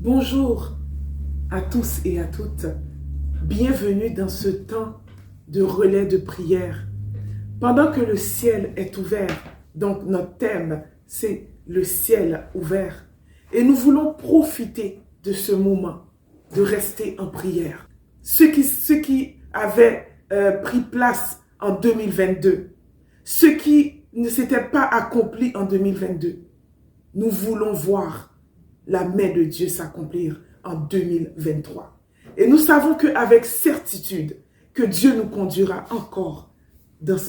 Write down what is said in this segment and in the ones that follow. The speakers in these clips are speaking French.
Bonjour à tous et à toutes. Bienvenue dans ce temps de relais de prière. Pendant que le ciel est ouvert, donc notre thème, c'est le ciel ouvert. Et nous voulons profiter de ce moment, de rester en prière. Ce qui avait pris place en 2022, ce qui ne s'était pas accompli en 2022, nous voulons voir la main de Dieu s'accomplir en 2023. Et nous savons qu'avec certitude, que Dieu nous conduira encore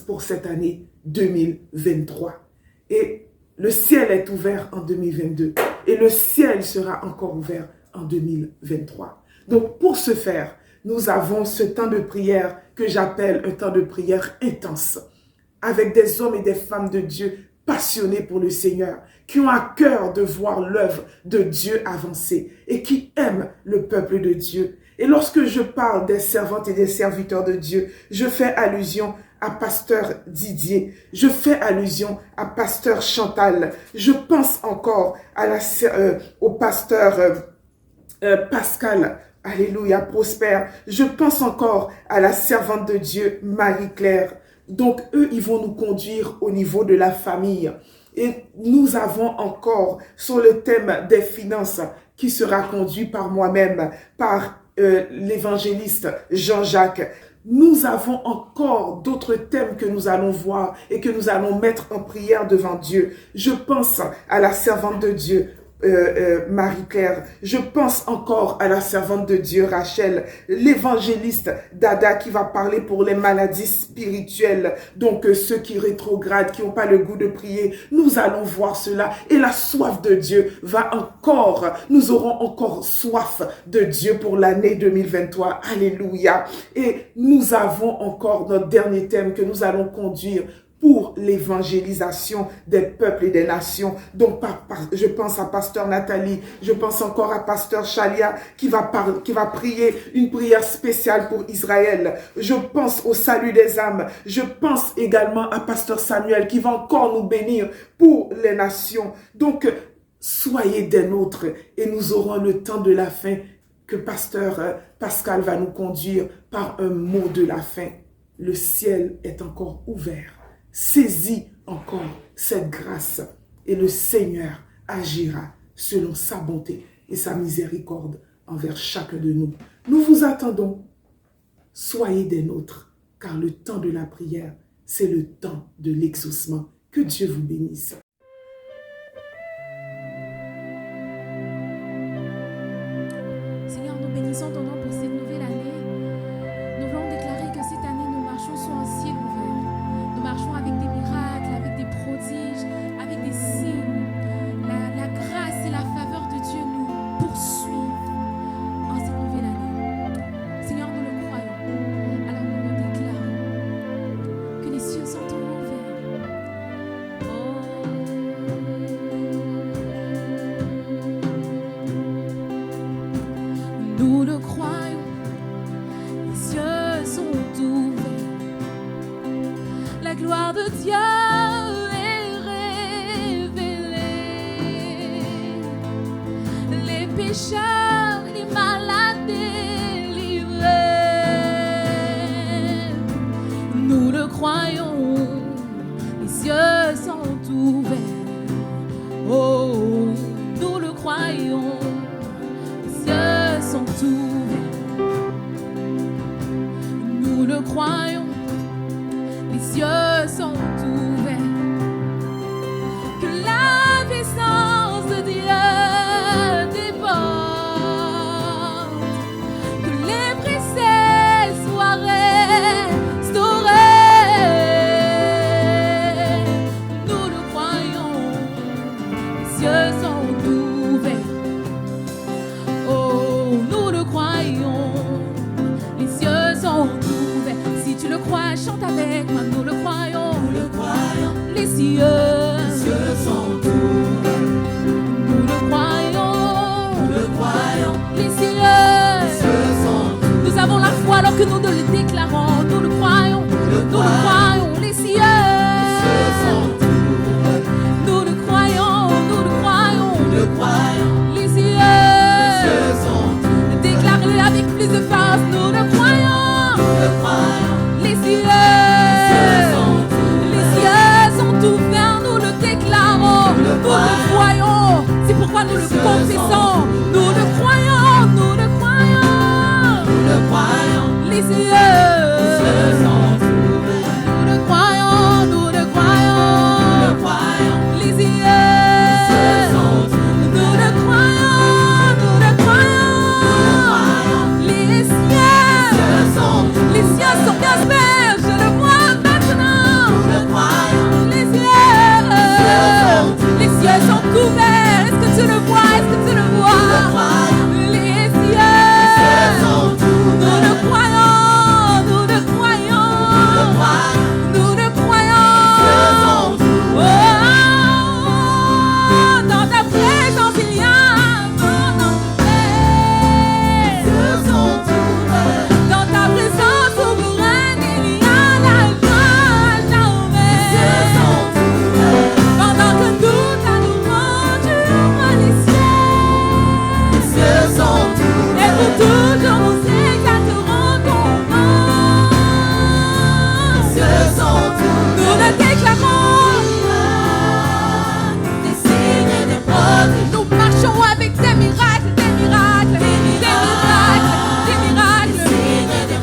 pour cette année 2023. Et le ciel est ouvert en 2022 et le ciel sera encore ouvert en 2023. Donc pour ce faire, nous avons ce temps de prière que j'appelle un temps de prière intense, avec des hommes et des femmes de Dieu passionnés pour le Seigneur, qui ont à cœur de voir l'œuvre de Dieu avancer et qui aiment le peuple de Dieu. Et lorsque je parle des servantes et des serviteurs de Dieu, je fais allusion à pasteur Didier, je fais allusion à pasteur Chantal, je pense encore au pasteur Pascal, alléluia, Prosper, je pense encore à la servante de Dieu Marie-Claire. Donc eux, ils vont nous conduire au niveau de la famille. Et nous avons encore sur le thème des finances qui sera conduit par moi-même, par l'évangéliste Jean-Jacques. Nous avons encore d'autres thèmes que nous allons voir et que nous allons mettre en prière devant Dieu. Je pense à la servante de Dieu, Marie-Claire. Je pense encore à la servante de Dieu, Rachel, l'évangéliste Dada qui va parler pour les maladies spirituelles, donc ceux qui rétrogradent, qui n'ont pas le goût de prier. Nous allons voir cela et la soif de Dieu nous aurons encore soif de Dieu pour l'année 2023. Alléluia. Et nous avons encore notre dernier thème que nous allons conduire pour l'évangélisation des peuples et des nations. Donc, je pense à pasteur Nathalie, je pense encore à pasteur Chalia qui va prier une prière spéciale pour Israël. Je pense au salut des âmes. Je pense également à pasteur Samuel qui va encore nous bénir pour les nations. Donc, soyez des nôtres et nous aurons le temps de la fin que pasteur Pascal va nous conduire par un mot de la fin. Le ciel est encore ouvert. Saisis encore cette grâce et le Seigneur agira selon sa bonté et sa miséricorde envers chacun de nous. Nous vous attendons. Soyez des nôtres, car le temps de la prière, c'est le temps de l'exaucement. Que Dieu vous bénisse. Seigneur, nous bénissons ton nom pour cette nouvelle année. Nous voulons déclarer que cette année, nous marchons sur un ciel ouvert. Nous marchons avec des miracles, avec des prodiges, avec des signes. La grâce et la faveur de Dieu nous poursuivent en cette nouvelle année. Seigneur, nous le croyons. Alors nous nous déclarons que les cieux sont ouverts. Nous le croyons, les cieux sont ouverts. La gloire de Dieu est révélée. Les pécheurs, les malades délivrés. Nous le croyons, les cieux sont ouverts. Oh, nous le croyons, les cieux sont ouverts. Nous le croyons. Les cieux sont ouverts, que la puissance de Dieu déborde, que les brisés soient restaurés. Nous le croyons, les cieux sont ouverts. Oh, nous le croyons, les cieux sont ouverts. Si tu le crois, chante avec moi. Nous le croyons, les cieux sont ouverts. Nous le croyons, les cieux sont ouverts. Nous avons la foi alors que nous le déclarons. Nous le croyons, les cieux sont ouverts. Nous le croyons, les cieux Nous le croyons. C'est pourquoi nous le confessons. Nous le croyons. Nous le croyons. Nous le croyons. Les yeux Se sont ouverts. nous le croyons. Nous le croyons. Nous le croyons. Les yeux Se sont ouverts. nous le croyons. Nous le croyons. Les cieux sont bien ouverts. Je le vois maintenant. Nous le croyons. Les cieux sont ouverts. Est-ce que tu le vois? Est-ce que tu le vois? Les cieux sont nous le croyons. Nous le croyons. Nous le croyons. Oh, dans ta présence il y a abondance de paix. Dans ta présence souveraine il y a la joie jamais. Pendant que nous t'adorons, tu ouvres les cieux. Et pour toujours nous exalterons ton nom. Nous le déclarons. Des signes et des prodiges. Nous marchons avec des miracles, des miracles, des miracles, des miracles.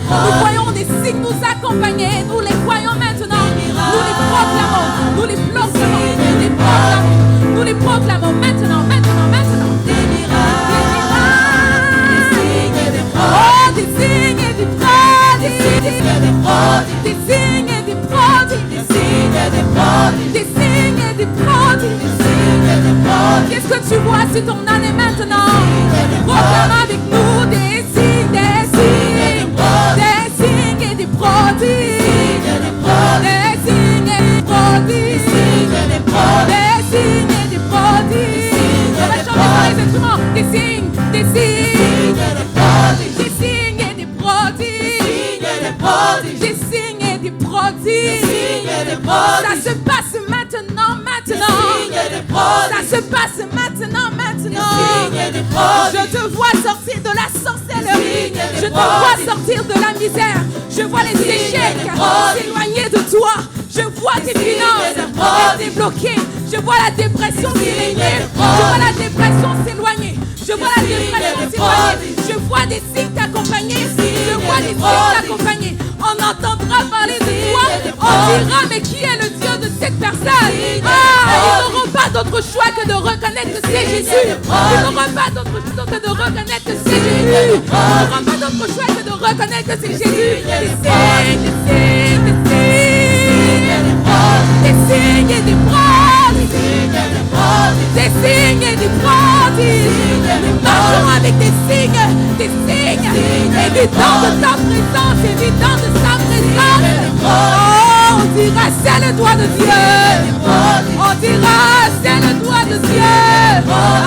Nous voyons des signes nous accompagner. Nous les voyons maintenant. Nous les proclamons. Nous les proclamons. Nous les proclamons. Nous les proclamons maintenant, maintenant, maintenant. Des miracles. Des signes et des Oh, des signes et des prodiges. prodiges. Des signes et des prodiges. Des signes et des prodiges. Des signes et des prodiges. Des signes et des prodiges. Qu'est-ce que tu vois sur ton année maintenant? Proclame avec nous des signes, des signes, des signes et des prodiges. Des signes et des prodiges. Des signes et des prodiges. On va chanter par les instruments. Des signes, des signes, des signes et des prodiges. Des signes et des prodiges. Ça se passe maintenant, maintenant. Ça se passe maintenant, maintenant. Je te vois sortir de la sorcellerie. Je te vois sortir de la misère. Je vois les échecs s'éloigner de toi. Je vois tes finances être débloquées. Je vois la dépression s'éloigner. Je vois la dépression s'éloigner. Je vois la dépression s'éloigner. Je vois des signes t'accompagner. Je vois des signes t'accompagner. On entendra parler de toi. On dira, mais qui est le Dieu de cette personne? Ah, ils n'auront pas d'autre choix que de reconnaître que c'est Jésus. Ils n'auront pas d'autre choix que de reconnaître que c'est Jésus. Ils n'auront pas d'autre choix que de reconnaître que c'est Jésus. Des signes, des signes, des signes. Des signes et des prodiges. Des signes et des prodiges. Nous marchons avec des signes, évidents de ta présence, évidents de sa présence. Oh, on dira c'est le doigt de Dieu. On dira c'est le doigt de Dieu.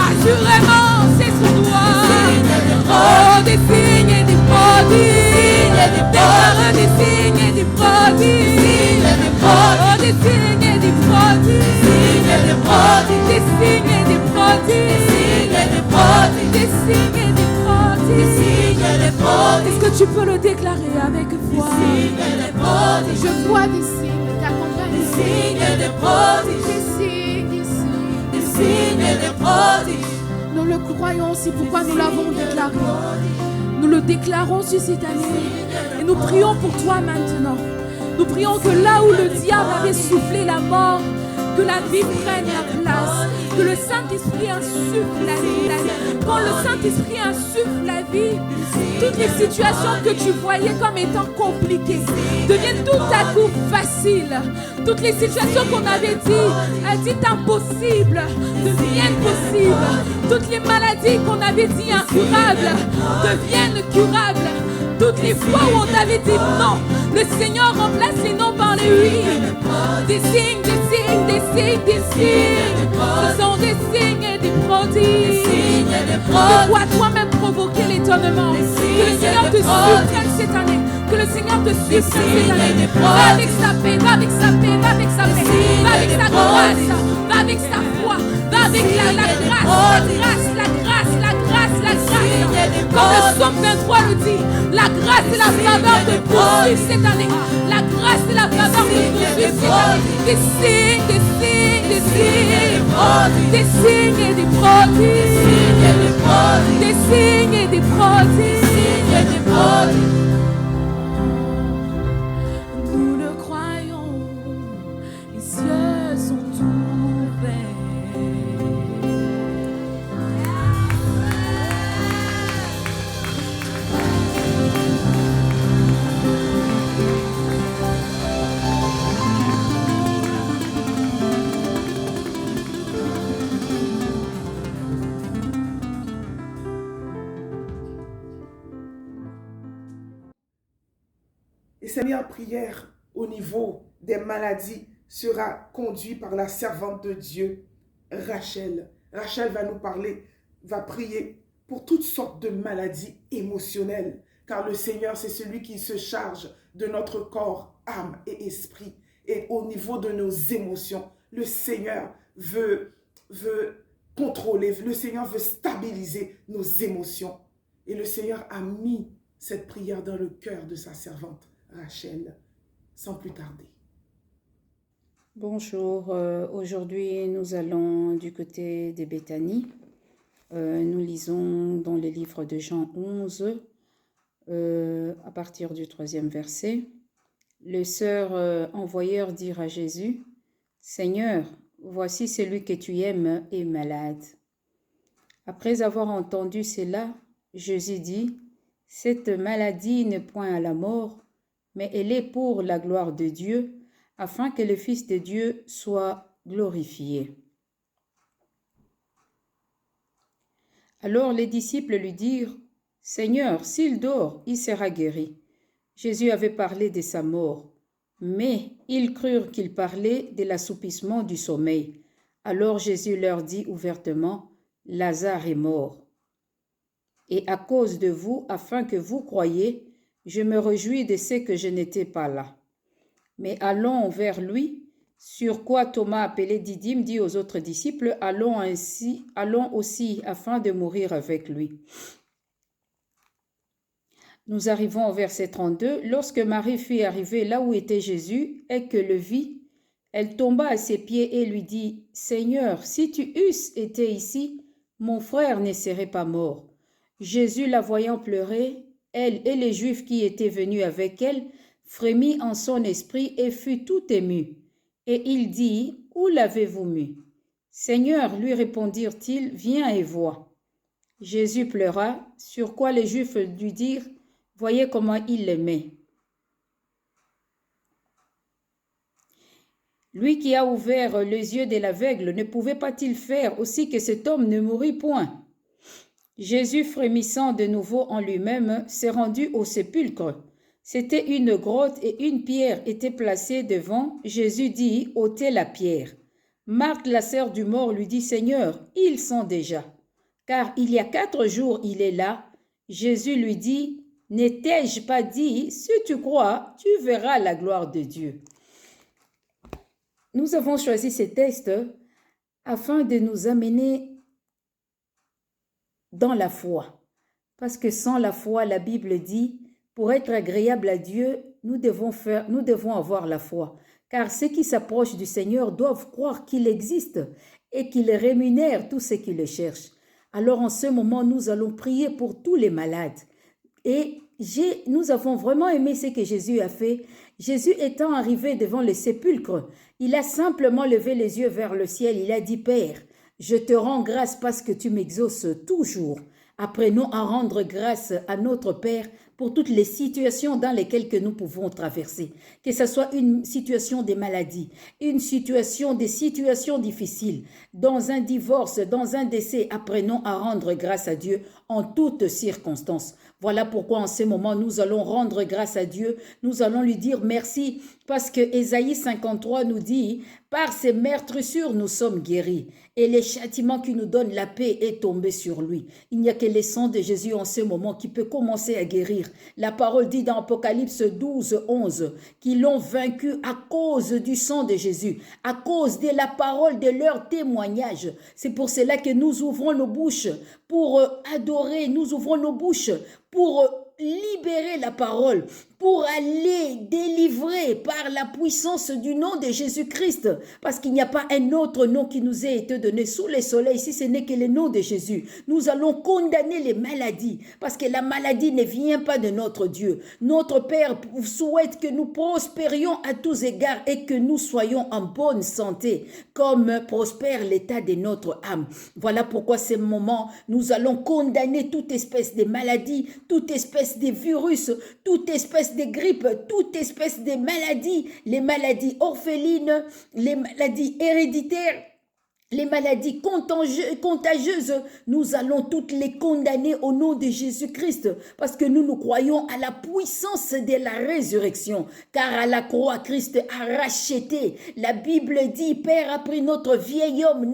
Assurément c'est son doigt. Oh, des signes et des prodiges. Déclare des signes et des prodiges. Oh, des signes et des prodiges. Des signes et des prodiges. Des signes et des prodiges. Est-ce que tu peux le déclarer avec foi? Je vois des signes t'accompagner. Des signes, des signes. Nous le croyons, c'est pourquoi nous l'avons déclaré. Nous le déclarons sur cette année. Et nous prions pour toi maintenant. Nous prions que là où le diable avait soufflé la mort, que la vie prenne la place, que le Saint-Esprit insuffle la vie. Quand le Saint-Esprit insuffle la vie, toutes les situations que tu voyais comme étant compliquées deviennent tout à coup faciles. Toutes les situations qu'on avait dites impossibles deviennent possibles. Toutes les maladies qu'on avait dit incurables deviennent curables. Toutes les fois où on t'avait dit non, le Seigneur remplace les noms par les oui. Des signes, des signes, des signes, des signes. Ce sont des signes et des prodiges. De quoi toi-même provoquer l'étonnement. Que le Seigneur te surprenne cette année. Que le Seigneur te surprenne cette année. Va avec sa paix, va avec sa paix, va avec sa paix. Va avec sa grâce, va avec sa foi. Va avec la grâce. Comme le psaume 23 le dit, la grâce et la faveur te poursuivent cette année. La grâce et la faveur te poursuivent cette année. Des signes, des signes, des signes. prodiges, des signes et des prodiges, signes et des prodiges, des signes et des prodiges. signes et des prodiges. Nous le croyons, les cieux sont ouverts. Et cette première prière au niveau des maladies sera conduite par la servante de Dieu, Rachel. Rachel va nous parler, va prier pour toutes sortes de maladies émotionnelles, car le Seigneur, c'est celui qui se charge de notre corps, âme et esprit. Et au niveau de nos émotions, le Seigneur veut contrôler, le Seigneur veut stabiliser nos émotions. Et le Seigneur a mis cette prière dans le cœur de sa servante, Rachel, sans plus tarder. Bonjour, aujourd'hui nous allons du côté de Béthanie. Nous lisons dans le livre de Jean 11, à partir du 3e verset. Les sœurs envoyèrent dire à Jésus, « Seigneur, voici celui que tu aimes est malade. » Après avoir entendu cela, Jésus dit, « Cette maladie n'est point à la mort, mais elle est pour la gloire de Dieu, afin que le Fils de Dieu soit glorifié. » Alors les disciples lui dirent, « Seigneur, s'il dort, il sera guéri. » Jésus avait parlé de sa mort, mais ils crurent qu'il parlait de l'assoupissement du sommeil. Alors Jésus leur dit ouvertement, « Lazare est mort. Et à cause de vous, afin que vous croyiez, je me réjouis de ce que je n'étais pas là. » Mais allons vers lui, sur quoi Thomas, appelé Didyme, dit aux autres disciples, « Allons aussi afin de mourir avec lui. » Nous arrivons au verset 32. Lorsque Marie fut arrivée là où était Jésus et que le vit, elle tomba à ses pieds et lui dit, « Seigneur, si tu eusses été ici, mon frère ne serait pas mort. » Jésus, la voyant pleurer, elle et les Juifs qui étaient venus avec elle, frémit en son esprit et fut tout ému. Et il dit, « Où l'avez-vous mis ? » « Seigneur, lui répondirent-ils, viens et vois. » Jésus pleura, sur quoi les Juifs lui dirent, « Voyez comment il l'aimait. » Lui qui a ouvert les yeux de l'aveugle, ne pouvait pas-il faire aussi que cet homme ne mourût point? Jésus, frémissant de nouveau en lui-même, s'est rendu au sépulcre. C'était une grotte et une pierre était placée devant. Jésus dit, « ôtez la pierre. » Marthe, la sœur du mort, lui dit, « Seigneur, ils sont déjà, car il y a 4 jours il est là. » Jésus lui dit, « N'étais-je pas dit, si tu crois, tu verras la gloire de Dieu. » Nous avons choisi ces textes afin de nous amener dans la foi. Parce que sans la foi, la Bible dit, pour être agréable à Dieu, nous devons avoir la foi. Car ceux qui s'approchent du Seigneur doivent croire qu'il existe et qu'il rémunère tous ceux qui le cherchent. Alors en ce moment, nous allons prier pour tous les malades. Et nous avons vraiment aimé ce que Jésus a fait. Jésus étant arrivé devant le sépulcre, il a simplement levé les yeux vers le ciel. Il a dit, « Père, je te rends grâce parce que tu m'exauces toujours. » Apprenons à rendre grâce à notre Père pour toutes les situations dans lesquelles que nous pouvons traverser. Que ce soit une situation de maladie, une situation des situations difficiles, dans un divorce, dans un décès, apprenons à rendre grâce à Dieu en toutes circonstances. Voilà pourquoi en ce moment, nous allons rendre grâce à Dieu. Nous allons lui dire merci parce que Ésaïe 53 nous dit « Par ses meurtrissures, nous sommes guéris. » Et le châtiment qui nous donne la paix est tombé sur lui. Il n'y a que le sang de Jésus en ce moment qui peut commencer à guérir. La parole dit dans Apocalypse 12, 11 qu'ils l'ont vaincu à cause du sang de Jésus, à cause de la parole de leur témoignage. C'est pour cela que nous ouvrons nos bouches pour adorer, nous ouvrons nos bouches pour libérer la parole, pour aller délivrer par la puissance du nom de Jésus-Christ. Parce qu'il n'y a pas un autre nom qui nous ait été donné sous le soleil, si ce n'est que le nom de Jésus. Nous allons condamner les maladies, parce que la maladie ne vient pas de notre Dieu. Notre Père souhaite que nous prospérions à tous égards et que nous soyons en bonne santé, comme prospère l'état de notre âme. Voilà pourquoi ce moment, nous allons condamner toute espèce de maladie, toute espèce de virus, toute espèce de grippe, toute espèce de maladie, les maladies orphelines, les maladies héréditaires, les maladies contagieuses, nous allons toutes les condamner au nom de Jésus-Christ, parce que nous croyons à la puissance de la résurrection, car à la croix, Christ a racheté. La Bible dit, Père a pris notre vieil homme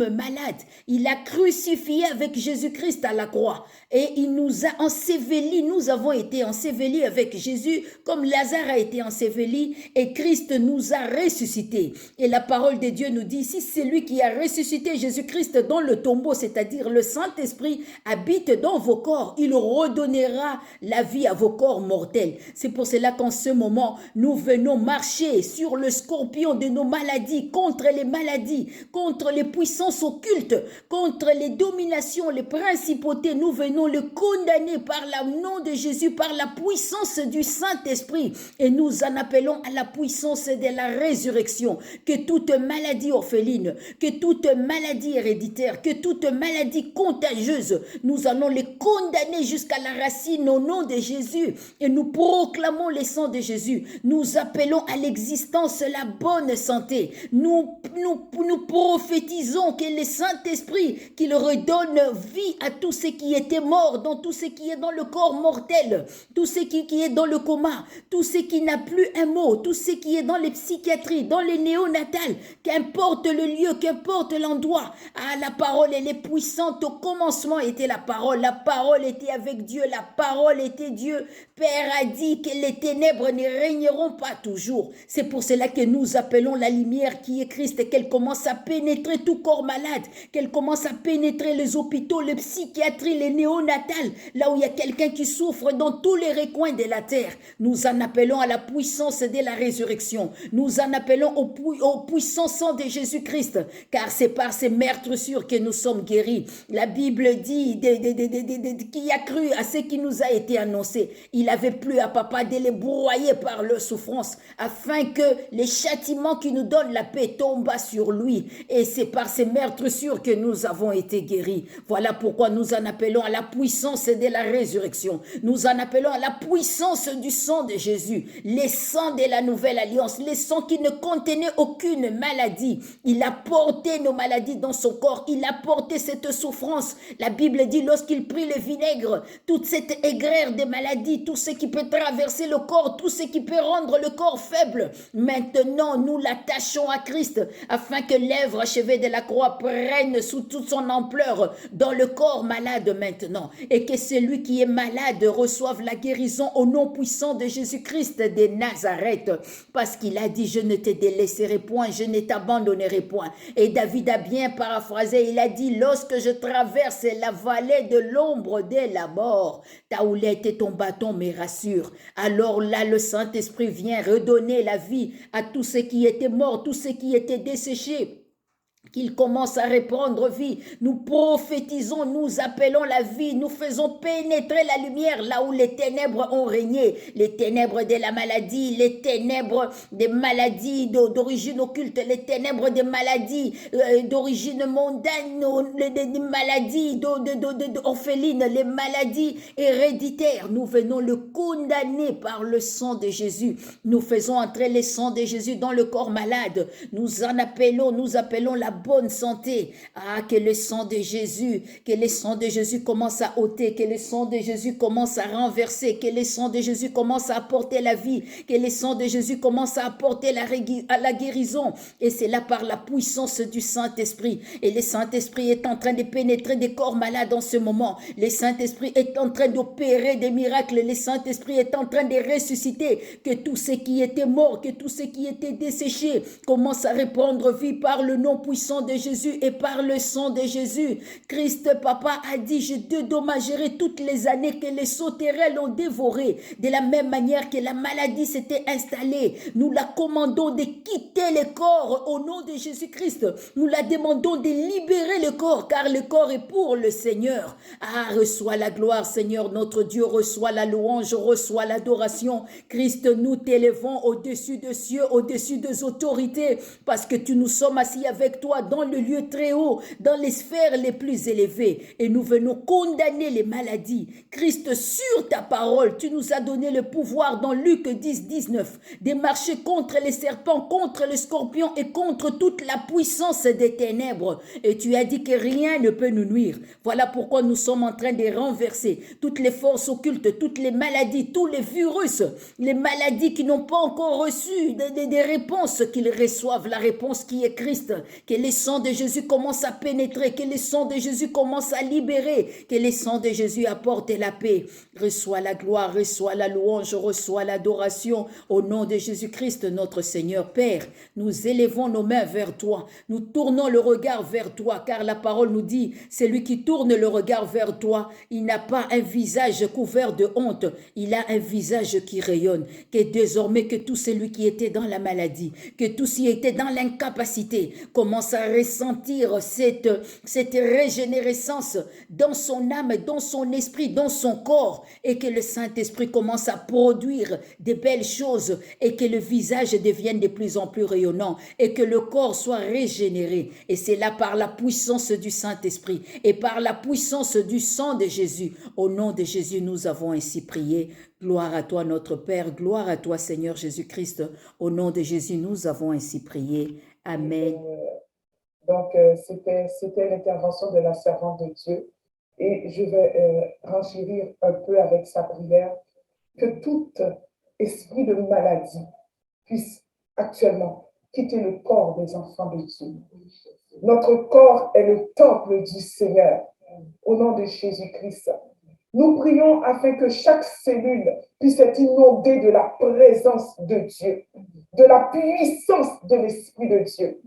malade, il a crucifié avec Jésus-Christ à la croix, et il nous a ensevelis, nous avons été ensevelis avec Jésus, comme Lazare a été enseveli, et Christ nous a ressuscités. Et la parole de Dieu nous dit, si c'est lui qui a ressuscité Jésus-Christ dans le tombeau, c'est-à-dire le Saint-Esprit habite dans vos corps, il redonnera la vie à vos corps mortels. C'est pour cela qu'en ce moment, nous venons marcher sur le scorpion de nos maladies, contre les maladies, contre les puissances occultes, contre les dominations, les principautés. Nous venons le condamner par le nom de Jésus, par la puissance du Saint-Esprit. Et nous en appelons à la puissance de la résurrection, que toute maladie orpheline, que toute maladie héréditaire, que toute maladie contagieuse, nous allons les condamner jusqu'à la racine au nom de Jésus, et nous proclamons le sang de Jésus. Nous appelons à l'existence la bonne santé. Nous prophétisons que le Saint-Esprit, qu'il redonne vie à tout ce qui était mort, dans tout ce qui est dans le corps mortel, tout ce qui est dans le coma, tout ce qui n'a plus un mot, tout ce qui est dans les psychiatries, dans les néonatales, qu'importe le lieu, qu'importe l'endroit. Ah, la parole, elle est puissante. Au commencement était la parole était avec Dieu, la parole était Dieu. Père a dit que les ténèbres ne régneront pas toujours. C'est pour cela que nous appelons la lumière qui est Christ, et qu'elle commence à pénétrer tout corps malade, qu'elle commence à pénétrer les hôpitaux, les psychiatries, les néonatales, là où il y a quelqu'un qui souffre dans tous les recoins de la terre. Nous en appelons à la puissance de la résurrection. Nous en appelons au puissant sang de Jésus-Christ, car c'est par ces meurtrissures que nous sommes guéris. La Bible dit qui a cru à ce qui nous a été annoncé. Il avait plu à papa de les broyer par leur souffrance, afin que les châtiments qui nous donnent la paix tombent sur lui. Et c'est par ces meurtrissures que nous avons été guéris. Voilà pourquoi nous en appelons à la puissance de la résurrection. Nous en appelons à la puissance du sang de Jésus, les sangs de la nouvelle alliance, les sangs qui ne contenaient aucune maladie. Il a porté nos maladies dans son corps, il a porté cette souffrance. La Bible dit, lorsqu'il prit le vinaigre, toute cette aigreur des maladies, tout ce qui peut traverser le corps, tout ce qui peut rendre le corps faible, maintenant nous l'attachons à Christ, afin que l'œuvre achevée de la croix prenne sous toute son ampleur dans le corps malade maintenant, et que celui qui est malade reçoive la guérison au nom puissant de Jésus-Christ de Nazareth, parce qu'il a dit, je ne te délaisserai point, je ne t'abandonnerai point. Et David a bien paraphrasé, il a dit, lorsque je traverse la vallée de l'ombre de la mort, ta houlette et ton bâton me rassurent. Alors là, le Saint-Esprit vient redonner la vie à tout ce qui était mort, tout ce qui était desséché, qu'il commence à reprendre vie. Nous prophétisons, nous appelons la vie, nous faisons pénétrer la lumière là où les ténèbres ont régné, les ténèbres de la maladie, les ténèbres des maladies d'origine occulte, les ténèbres des maladies d'origine mondaine, les maladies orphelines, les maladies héréditaires. Nous venons le condamner par le sang de Jésus. Nous faisons entrer le sang de Jésus dans le corps malade. Nous appelons la bonne santé. Ah, que le sang de Jésus, commence à ôter, que le sang de Jésus commence à renverser, que le sang de Jésus commence à apporter la vie, que le sang de Jésus commence à apporter la guérison. Et c'est là par la puissance du Saint-Esprit. Et le Saint-Esprit est en train de pénétrer des corps malades en ce moment. Le Saint-Esprit est en train d'opérer des miracles. Le Saint-Esprit est en train de ressusciter. Que tout ce qui était mort, que tout ce qui était desséché commence à reprendre vie par le nom puissant puissant de Jésus et par le sang de Jésus. Christ, Papa, a dit, je dédommagerai toutes les années que les sauterelles ont dévoré. De la même manière que la maladie s'était installée, nous la commandons de quitter le corps au nom de Jésus-Christ. Nous la demandons de libérer le corps, car le corps est pour le Seigneur. Ah, reçois la gloire, Seigneur, notre Dieu, reçois la louange, reçois l'adoration. Christ, nous t'élevons au-dessus des cieux, au-dessus des autorités, parce que tu nous sommes assis avec toi dans le lieu très haut, dans les sphères les plus élevées, et nous venons condamner les maladies. Christ, sur ta parole, tu nous as donné le pouvoir dans Luc 10, 19, de marcher contre les serpents, contre les scorpions et contre toute la puissance des ténèbres. Et tu as dit que rien ne peut nous nuire. Voilà pourquoi nous sommes en train de renverser toutes les forces occultes, toutes les maladies, tous les virus, les maladies qui n'ont pas encore reçu des réponses, qu'ils reçoivent la réponse qui est Christ, que le sang de Jésus commence à pénétrer, que le sang de Jésus commence à libérer, que le sang de Jésus apporte la paix. Reçois la gloire, reçois la louange, reçois l'adoration au nom de Jésus-Christ, notre Seigneur. Père, nous élevons nos mains vers toi, nous tournons le regard vers toi, car la parole nous dit, celui qui tourne le regard vers toi, il n'a pas un visage couvert de honte, il a un visage qui rayonne. Que désormais que tout celui qui était dans la maladie, que tout ce qui était dans l'incapacité, commence à ressentir cette régénérescence dans son âme, dans son esprit, dans son corps, et que le Saint-Esprit commence à produire de belles choses, et que le visage devienne de plus en plus rayonnant, et que le corps soit régénéré. Et c'est là par la puissance du Saint-Esprit et par la puissance du sang de Jésus. Au nom de Jésus, nous avons ainsi prié. Gloire à toi, notre Père. Gloire à toi, Seigneur Jésus-Christ. Au nom de Jésus, nous avons ainsi prié. Amen. Donc, c'était l'intervention de la servante de Dieu. Et je vais renchérir un peu avec sa prière. Que tout esprit de maladie puisse actuellement quitter le corps des enfants de Dieu. Notre corps est le temple du Seigneur. Au nom de Jésus-Christ. Nous prions afin que chaque cellule puisse être inondée de la présence de Dieu, de la puissance de l'Esprit de Dieu.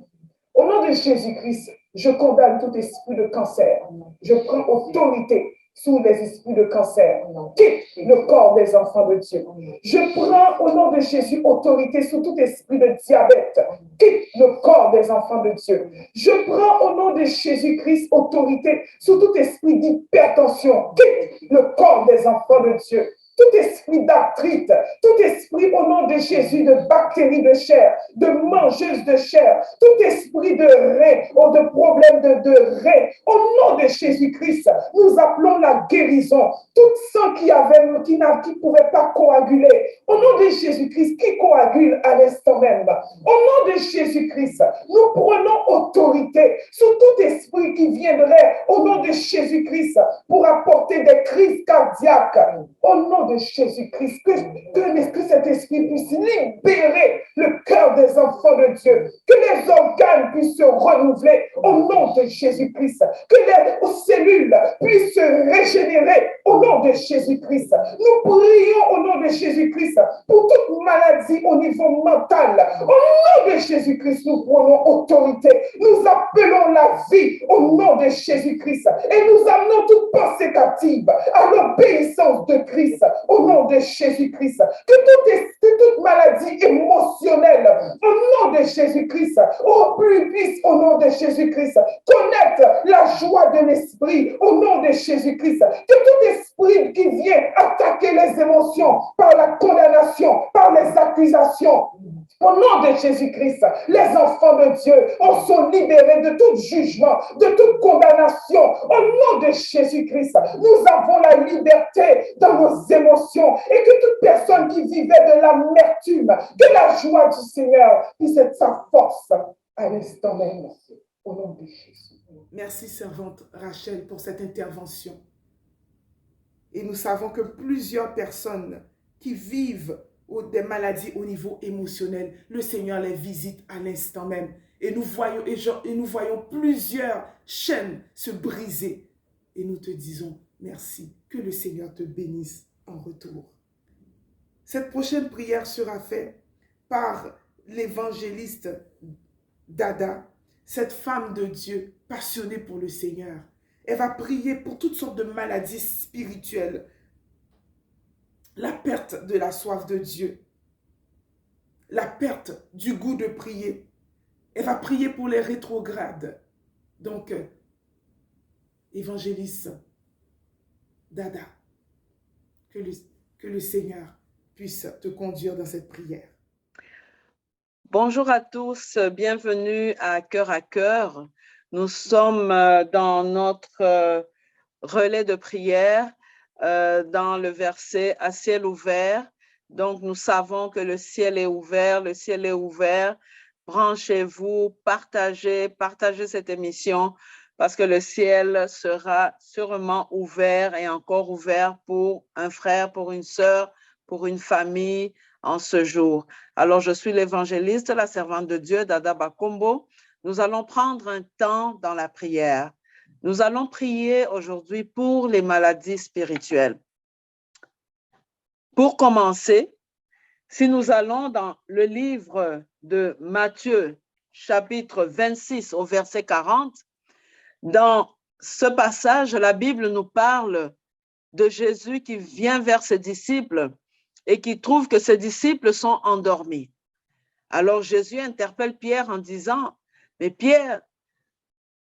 Au nom de Jésus-Christ, je condamne tout esprit de cancer. Je prends autorité sur les esprits de cancer. Quitte le corps des enfants de Dieu. Je prends au nom de Jésus autorité sur tout esprit de diabète. Quitte le corps des enfants de Dieu. Je prends au nom de Jésus-Christ autorité sur tout esprit d'hypertension. Quitte le corps des enfants de Dieu. Tout esprit d'arthrite, tout esprit au nom de Jésus de bactéries de chair, de mangeuses de chair, tout esprit de rein ou de problème de rein, au nom de Jésus-Christ, nous appelons la guérison. Tout sang qui ne pouvait pas coaguler, au nom de Jésus-Christ, qui coagule à l'instant même. Au nom de Jésus-Christ, nous prenons autorité sur tout esprit qui viendrait au nom de Jésus-Christ pour apporter des crises cardiaques. Au nom de Jésus-Christ, que cet esprit puisse libérer le cœur des enfants de Dieu, que les organes puissent se renouveler au nom de Jésus-Christ, que les cellules puissent se régénérer au nom de Jésus-Christ. Nous prions au nom de Jésus-Christ pour toute maladie au niveau mental. Au nom de Jésus-Christ, nous prenons autorité. Nous appelons la vie au nom de Jésus-Christ et nous amenons toute pensée captive à l'obéissance de Christ au nom de Jésus-Christ. Que toute maladie émotionnelle au nom de Jésus-Christ, puisse au nom de Jésus-Christ connaître la joie de l'esprit au nom de Jésus-Christ. Que tout esprit qui vient attaquer les émotions par la condamnation, par les accusations, au nom de Jésus-Christ, les enfants de Dieu sont libérés de tout jugement, de toute condamnation. Au nom de Jésus-Christ, nous avons la liberté dans nos émotions et que toute personne qui vivait de l'amertume, que la joie du Seigneur puisse être sa force à l'instant même. Au nom de Jésus. Merci, servante Rachel, pour cette intervention. Et nous savons que plusieurs personnes qui vivent des maladies au niveau émotionnel, le Seigneur les visite à l'instant même. Et nous voyons plusieurs chaînes se briser. Et nous te disons merci. Que le Seigneur te bénisse en retour. Cette prochaine prière sera faite par l'évangéliste Dada. cette femme de Dieu passionnée pour le Seigneur. Elle va prier pour toutes sortes de maladies spirituelles. La perte de la soif de Dieu. La perte du goût de prier. Elle va prier pour les rétrogrades. Donc, évangéliste Dada, que le Seigneur puisse te conduire dans cette prière. Bonjour à tous, bienvenue à Cœur. Nous sommes dans notre relais de prière, dans le verset « à ciel ouvert ». Donc, nous savons que le ciel est ouvert, Branchez-vous, partagez cette émission parce que le ciel sera sûrement ouvert et encore ouvert pour un frère, pour une sœur, pour une famille en ce jour. Alors, je suis l'évangéliste, la servante de Dieu, Dada Bakombo. Nous allons prendre un temps dans la prière. Nous allons prier aujourd'hui pour les maladies spirituelles. Pour commencer, si nous allons dans le livre de Matthieu, chapitre 26 au verset 40, dans ce passage, la Bible nous parle de Jésus qui vient vers ses disciples et qui trouve que ses disciples sont endormis. Alors Jésus interpelle Pierre en disant, « Mais Pierre,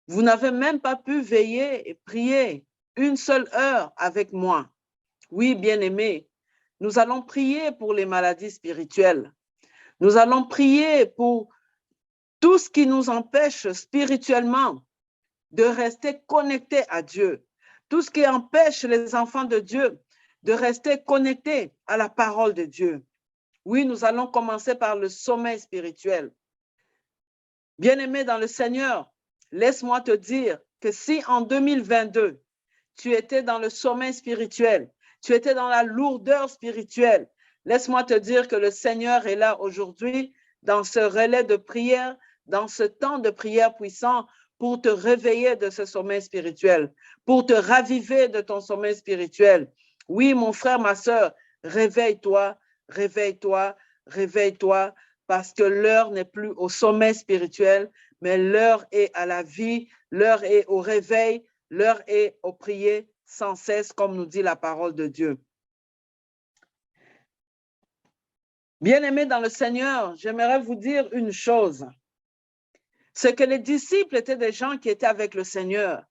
vous n'avez même pas pu veiller et prier une seule heure avec moi. » Oui, bien-aimés, nous allons prier pour les maladies spirituelles. Nous allons prier pour tout ce qui nous empêche spirituellement de rester connectés à Dieu. Tout ce qui empêche les enfants de Dieu de rester connectés à la parole de Dieu. Oui, nous allons commencer par le sommeil spirituel. Bien-aimé dans le Seigneur, laisse-moi te dire que si en 2022, tu étais dans le sommeil spirituel, tu étais dans la lourdeur spirituelle, laisse-moi te dire que le Seigneur est là aujourd'hui dans ce relais de prière, dans ce temps de prière puissant pour te réveiller de ce sommeil spirituel, pour te raviver de ton sommeil spirituel. Oui, mon frère, ma sœur, réveille-toi, réveille-toi, réveille-toi, parce que l'heure n'est plus au sommeil spirituel, mais l'heure est à la vie, l'heure est au réveil, l'heure est au prier sans cesse, comme nous dit la parole de Dieu. Bien-aimés dans le Seigneur, j'aimerais vous dire une chose. C'est que les disciples étaient des gens qui étaient avec le Seigneur.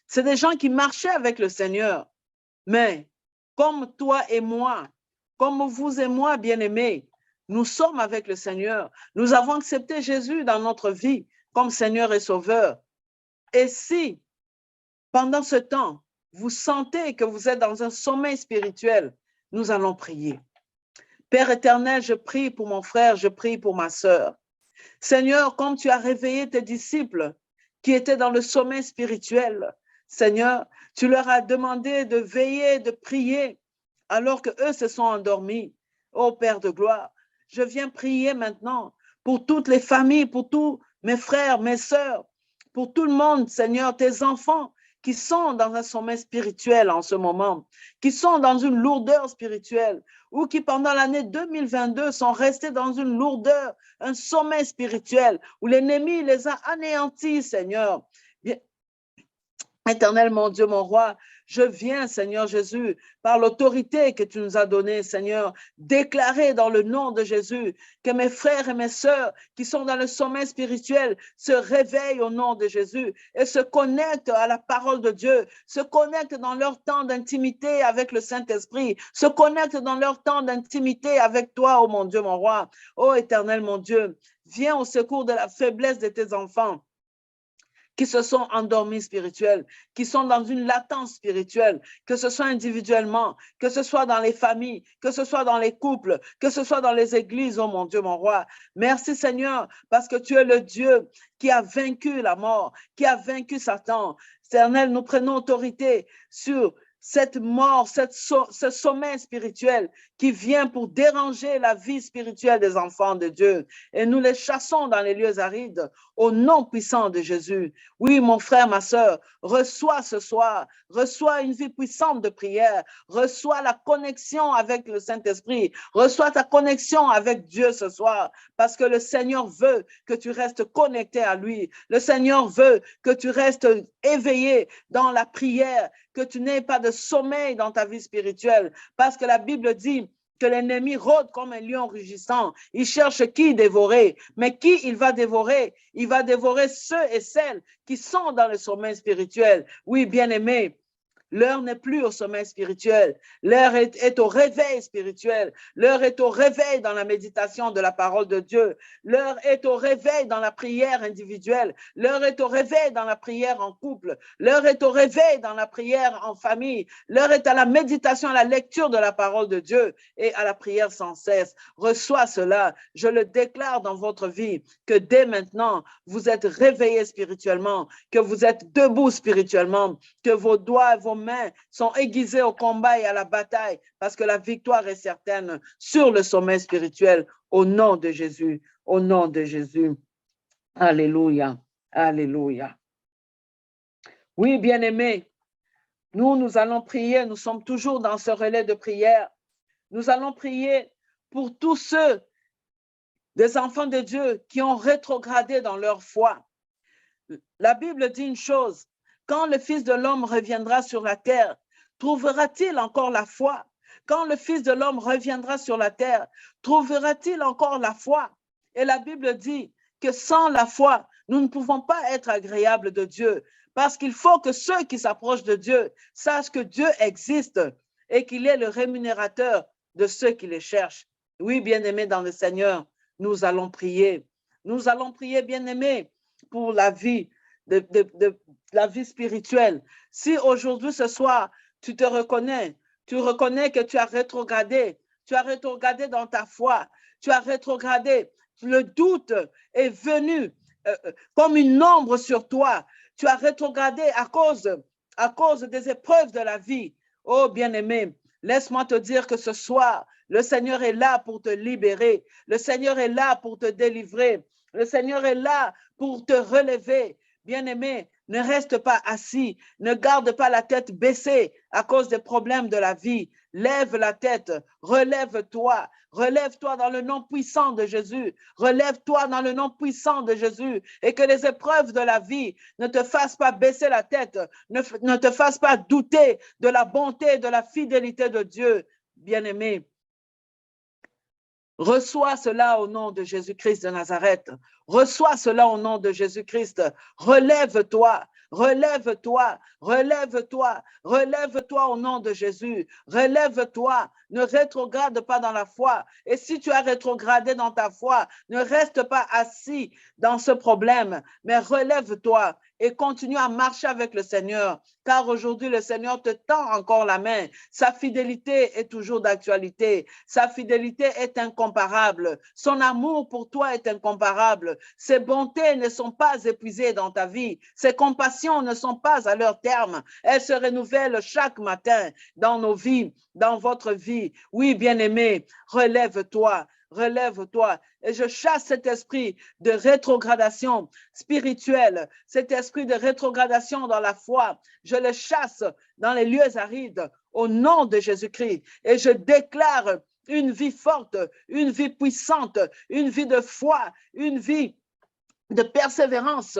C'est des gens qui marchaient avec le Seigneur. Mais comme toi et moi, comme vous et moi, bien-aimés, nous sommes avec le Seigneur. Nous avons accepté Jésus dans notre vie comme Seigneur et Sauveur. Et si, pendant ce temps, vous sentez que vous êtes dans un sommeil spirituel, nous allons prier. Père éternel, je prie pour mon frère, je prie pour ma sœur. Seigneur, comme tu as réveillé tes disciples qui étaient dans le sommeil spirituel, Seigneur, tu leur as demandé de veiller, de prier, alors qu'eux se sont endormis. Ô Père de gloire, je viens prier maintenant pour toutes les familles, pour tous mes frères, mes sœurs, pour tout le monde, Seigneur, tes enfants qui sont dans un sommeil spirituel en ce moment, qui sont dans une lourdeur spirituelle, ou qui pendant l'année 2022 sont restés dans une lourdeur, un sommeil spirituel, où l'ennemi les a anéantis, Seigneur. Éternel, mon Dieu, mon roi, je viens, Seigneur Jésus, par l'autorité que tu nous as donnée, Seigneur, déclarer dans le nom de Jésus que mes frères et mes sœurs qui sont dans le sommeil spirituel se réveillent au nom de Jésus et se connectent à la parole de Dieu, se connectent dans leur temps d'intimité avec le Saint-Esprit, se connectent dans leur temps d'intimité avec toi, oh mon Dieu, mon roi. Oh Éternel, mon Dieu, viens au secours de la faiblesse de tes enfants qui se sont endormis spirituels, qui sont dans une latence spirituelle, que ce soit individuellement, que ce soit dans les familles, que ce soit dans les couples, que ce soit dans les églises, oh mon Dieu, mon roi. Merci Seigneur, parce que tu es le Dieu qui a vaincu la mort, qui a vaincu Satan. Éternel, nous prenons autorité sur cette mort, ce sommeil spirituel qui vient pour déranger la vie spirituelle des enfants de Dieu. Et nous les chassons dans les lieux arides au nom puissant de Jésus. Oui, mon frère, ma sœur, reçois ce soir, reçois une vie puissante de prière, reçois la connexion avec le Saint-Esprit, reçois ta connexion avec Dieu ce soir, parce que le Seigneur veut que tu restes connecté à lui. Le Seigneur veut que tu restes éveillé dans la prière, que tu n'aies pas de sommeil dans ta vie spirituelle, parce que la Bible dit que l'ennemi rôde comme un lion rugissant. Il cherche qui dévorer. Mais qui il va dévorer? Il va dévorer ceux et celles qui sont dans le sommeil spirituel. Oui, bien-aimés, l'heure n'est plus au sommeil spirituel. L'heure est au réveil spirituel. L'heure est au réveil dans la méditation de la parole de Dieu. L'heure est au réveil dans la prière individuelle. L'heure est au réveil dans la prière en couple. L'heure est au réveil dans la prière en famille. L'heure est à la méditation, à la lecture de la parole de Dieu et à la prière sans cesse. Reçois cela. Je le déclare dans votre vie que dès maintenant, vous êtes réveillés spirituellement, que vous êtes debout spirituellement, que vos doigts et vos mains sont aiguisées au combat et à la bataille, parce que la victoire est certaine sur le sommet spirituel, au nom de Jésus, au nom de Jésus. Alléluia, alléluia. Oui, bien-aimés, nous allons prier, nous sommes toujours dans ce relais de prière. Nous allons prier pour tous ceux des enfants de Dieu qui ont rétrogradé dans leur foi. La Bible dit une chose: quand le Fils de l'homme reviendra sur la terre, trouvera-t-il encore la foi? Quand le Fils de l'homme reviendra sur la terre, trouvera-t-il encore la foi? Et la Bible dit que sans la foi, nous ne pouvons pas être agréables de Dieu, parce qu'il faut que ceux qui s'approchent de Dieu sachent que Dieu existe et qu'il est le rémunérateur de ceux qui les cherchent. Oui, bien-aimés dans le Seigneur, nous allons prier. Nous allons prier, bien-aimés, pour la vie, de la vie spirituelle. Si aujourd'hui, ce soir, tu te reconnais, tu reconnais que tu as rétrogradé dans ta foi, tu as rétrogradé, le doute est venu comme une ombre sur toi, tu as rétrogradé à cause des épreuves de la vie. Oh bien-aimé, laisse-moi te dire que ce soir, le Seigneur est là pour te libérer, le Seigneur est là pour te délivrer, le Seigneur est là pour te relever. Bien-aimé, ne reste pas assis, ne garde pas la tête baissée à cause des problèmes de la vie. Lève la tête, relève-toi dans le nom puissant de Jésus. Relève-toi dans le nom puissant de Jésus et que les épreuves de la vie ne te fassent pas baisser la tête, ne te fassent pas douter de la bonté, de la fidélité de Dieu. Bien-aimé, reçois cela au nom de Jésus-Christ de Nazareth. Reçois cela au nom de Jésus-Christ. Relève-toi, relève-toi, relève-toi, relève-toi au nom de Jésus. Relève-toi, ne rétrograde pas dans la foi. Et si tu as rétrogradé dans ta foi, ne reste pas assis dans ce problème, mais relève-toi et continue à marcher avec le Seigneur, car aujourd'hui le Seigneur te tend encore la main. Sa fidélité est toujours d'actualité. Sa fidélité est incomparable. Son amour pour toi est incomparable. Ses bontés ne sont pas épuisées dans ta vie. Ses compassions ne sont pas à leur terme. Elles se renouvellent chaque matin dans nos vies, dans votre vie. Oui, bien-aimé, relève-toi. Relève-toi et je chasse cet esprit de rétrogradation spirituelle, cet esprit de rétrogradation dans la foi. Je le chasse dans les lieux arides au nom de Jésus-Christ et je déclare une vie forte, une vie puissante, une vie de foi, une vie de persévérance.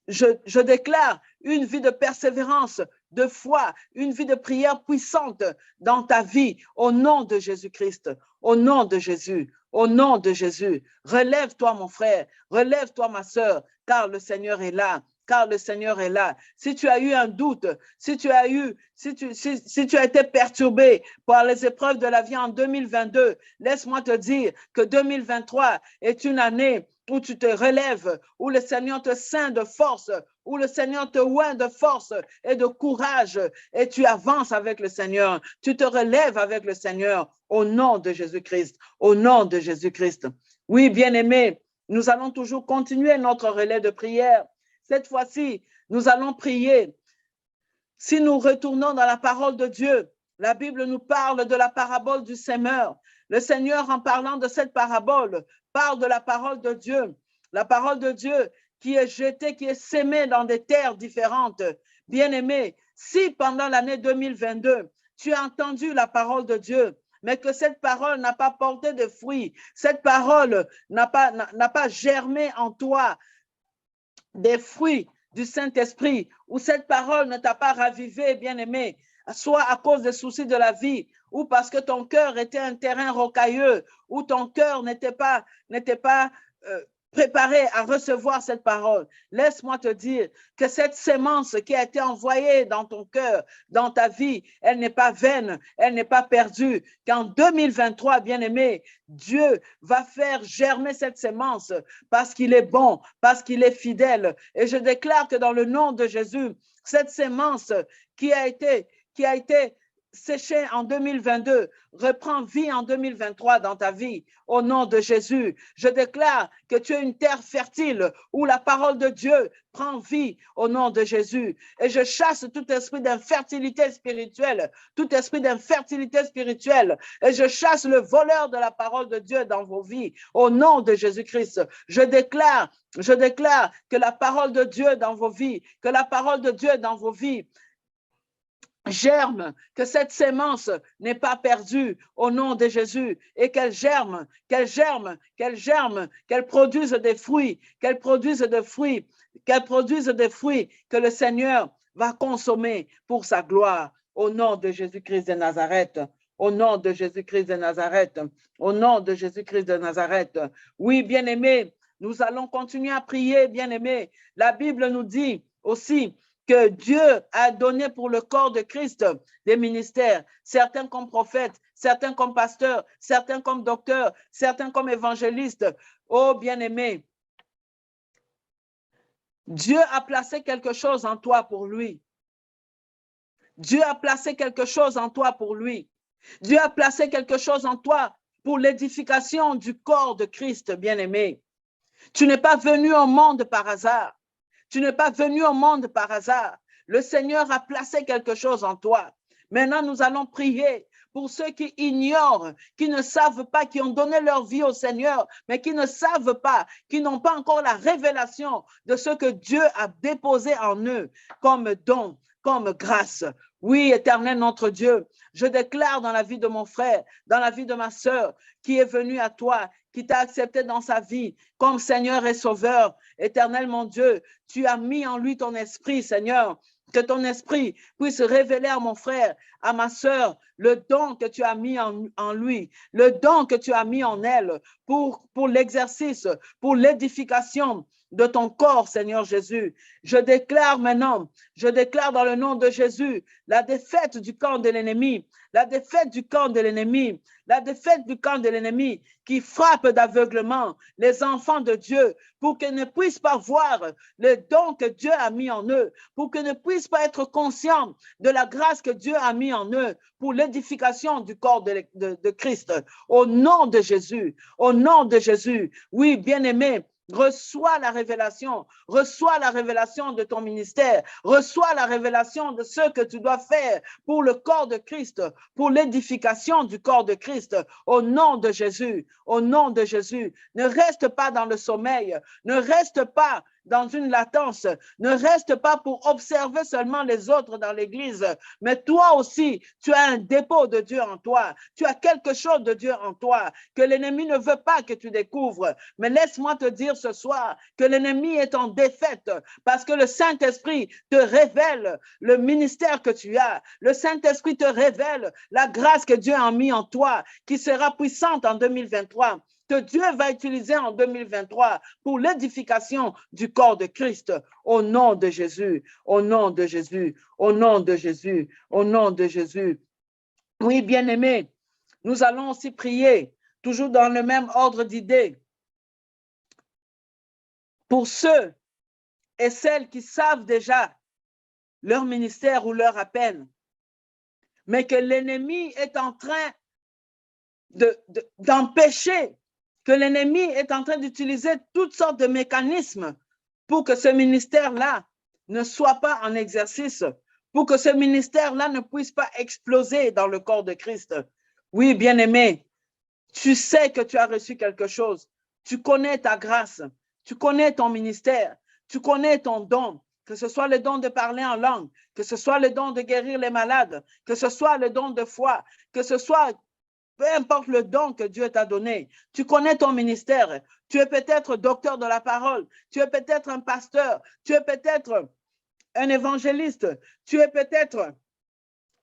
Je déclare une vie de persévérance, de foi, une vie de prière puissante dans ta vie au nom de Jésus-Christ, au nom de Jésus, au nom de Jésus. Relève-toi mon frère, relève-toi ma sœur, car le Seigneur est là. Car le Seigneur est là. Si tu as eu un doute, si tu as été perturbé par les épreuves de la vie en 2022, laisse-moi te dire que 2023 est une année où tu te relèves, où le Seigneur te ceint de force, où le Seigneur te oint de force et de courage et tu avances avec le Seigneur, tu te relèves avec le Seigneur au nom de Jésus-Christ, au nom de Jésus-Christ. Oui, bien-aimés, nous allons toujours continuer notre relais de prière. Cette fois-ci, nous allons prier Si nous retournons dans la parole de Dieu, la Bible nous parle de la parabole du semeur. Le Seigneur, en parlant de cette parabole, parle de la parole de Dieu. La parole de Dieu qui est jetée, qui est sémée dans des terres différentes. Bien-aimé, si pendant l'année 2022, tu as entendu la parole de Dieu, mais que cette parole n'a pas porté de fruits, cette parole n'a pas germé en toi des fruits du Saint-Esprit, ou cette parole ne t'a pas ravivé, bien-aimé, soit à cause des soucis de la vie, ou parce que ton cœur était un terrain rocailleux, ou ton cœur n'était pas préparé à recevoir cette parole. Laisse-moi te dire que cette sémence qui a été envoyée dans ton cœur, dans ta vie, elle n'est pas vaine, elle n'est pas perdue. Qu'en 2023, bien-aimé, Dieu va faire germer cette sémence parce qu'il est bon, parce qu'il est fidèle. Et je déclare que dans le nom de Jésus, cette sémence qui a été séché en 2022, reprend vie en 2023 dans ta vie, au nom de Jésus. Je déclare que tu es une terre fertile où la parole de Dieu prend vie au nom de Jésus. Et je chasse tout esprit d'infertilité spirituelle, tout esprit d'infertilité spirituelle, et je chasse le voleur de la parole de Dieu dans vos vies, au nom de Jésus-Christ. Je déclare que la parole de Dieu dans vos vies, que la parole de Dieu dans vos vies germe, que cette sémence n'est pas perdue au nom de Jésus et qu'elle germe, qu'elle produise des fruits, que le Seigneur va consommer pour sa gloire au nom de Jésus-Christ de Nazareth. Au nom de Jésus-Christ de Nazareth. Au nom de Jésus-Christ de Nazareth. Oui, bien-aimés, nous allons continuer à prier, bien-aimés. La Bible nous dit aussi que Dieu a donné pour le corps de Christ des ministères, certains comme prophètes, certains comme pasteurs, certains comme docteurs, certains comme évangélistes. Oh, bien-aimé, Dieu a placé quelque chose en toi pour lui. Dieu a placé quelque chose en toi pour lui. Dieu a placé quelque chose en toi pour l'édification du corps de Christ, bien-aimé. Tu n'es pas venu au monde par hasard. Tu n'es pas venu au monde par hasard. Le Seigneur a placé quelque chose en toi. Maintenant, nous allons prier pour ceux qui ignorent, qui ne savent pas, qui ont donné leur vie au Seigneur, mais qui ne savent pas, qui n'ont pas encore la révélation de ce que Dieu a déposé en eux comme don, comme grâce. Oui, éternel notre Dieu, je déclare dans la vie de mon frère, dans la vie de ma sœur, qui est venue à toi, qui t'a accepté dans sa vie comme Seigneur et Sauveur. Éternel mon Dieu, tu as mis en lui ton esprit, Seigneur. Que ton esprit puisse révéler à mon frère, à ma sœur, le don que tu as mis en lui, le don que tu as mis en elle pour l'exercice, pour l'édification de ton corps, Seigneur Jésus. Je déclare maintenant, je déclare dans le nom de Jésus la défaite du camp de l'ennemi, la défaite du camp de l'ennemi, la défaite du camp de l'ennemi qui frappe d'aveuglement les enfants de Dieu pour qu'ils ne puissent pas voir le don que Dieu a mis en eux, pour qu'ils ne puissent pas être conscients de la grâce que Dieu a mis en eux pour l'édification du corps de Christ. Au nom de Jésus, oui, bien-aimé, reçois la révélation de ton ministère, reçois la révélation de ce que tu dois faire pour le corps de Christ, pour l'édification du corps de Christ, au nom de Jésus, au nom de Jésus. Ne reste pas dans le sommeil, ne reste pas dans une latence, ne reste pas pour observer seulement les autres dans l'église, mais toi aussi, tu as un dépôt de Dieu en toi, tu as quelque chose de Dieu en toi que l'ennemi ne veut pas que tu découvres. Mais laisse-moi te dire ce soir que l'ennemi est en défaite parce que le Saint-Esprit te révèle le ministère que tu as. Le Saint-Esprit te révèle la grâce que Dieu a mis en toi qui sera puissante en 2023. Que Dieu va utiliser en 2023 pour l'édification du corps de Christ, au nom de Jésus, au nom de Jésus, au nom de Jésus, au nom de Jésus. Oui, bien-aimés, nous allons aussi prier, toujours dans le même ordre d'idées, pour ceux et celles qui savent déjà leur ministère ou leur appel, mais que l'ennemi est en train d'empêcher, que l'ennemi est en train d'utiliser toutes sortes de mécanismes pour que ce ministère-là ne soit pas en exercice, pour que ce ministère-là ne puisse pas exploser dans le corps de Christ. Oui, bien-aimé, tu sais que tu as reçu quelque chose. Tu connais ta grâce, tu connais ton ministère, tu connais ton don, que ce soit le don de parler en langue, que ce soit le don de guérir les malades, que ce soit le don de foi, que ce soit peu importe le don que Dieu t'a donné, tu connais ton ministère. Tu es peut-être docteur de la parole, tu es peut-être un pasteur, tu es peut-être un évangéliste, tu es peut-être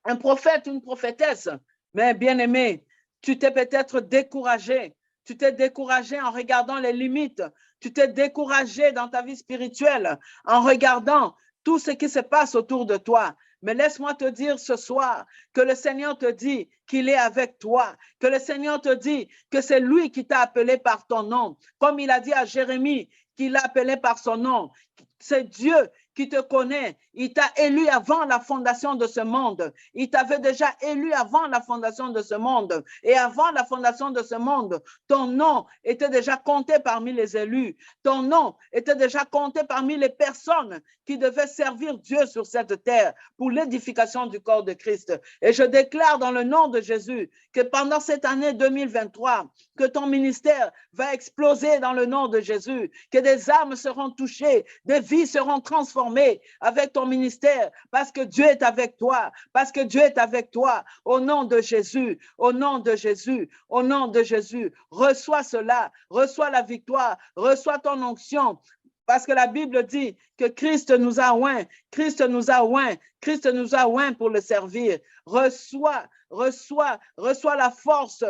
un prophète, une prophétesse. Mais bien-aimé, tu t'es peut-être découragé. Tu t'es découragé en regardant les limites. Tu t'es découragé dans ta vie spirituelle en regardant tout ce qui se passe autour de toi. Mais laisse-moi te dire ce soir que le Seigneur te dit qu'il est avec toi, que le Seigneur te dit que c'est lui qui t'a appelé par ton nom, comme il a dit à Jérémie qu'il l'a appelé par son nom. C'est Dieu qui te connaît. Il t'a élu avant la fondation de ce monde. Il t'avait déjà élu avant la fondation de ce monde. Et avant la fondation de ce monde, ton nom était déjà compté parmi les élus. Ton nom était déjà compté parmi les personnes qui devaient servir Dieu sur cette terre pour l'édification du corps de Christ. Et je déclare dans le nom de Jésus que pendant cette année 2023, que ton ministère va exploser dans le nom de Jésus, que des âmes seront touchées, des vies seront transformées avec ton ministère, parce que Dieu est avec toi, parce que Dieu est avec toi, au nom de Jésus, au nom de Jésus, au nom de Jésus. Reçois cela, reçois la victoire, reçois ton onction, parce que la Bible dit que Christ nous a oints, Christ nous a oints, Christ nous a oints pour le servir. Reçois la force.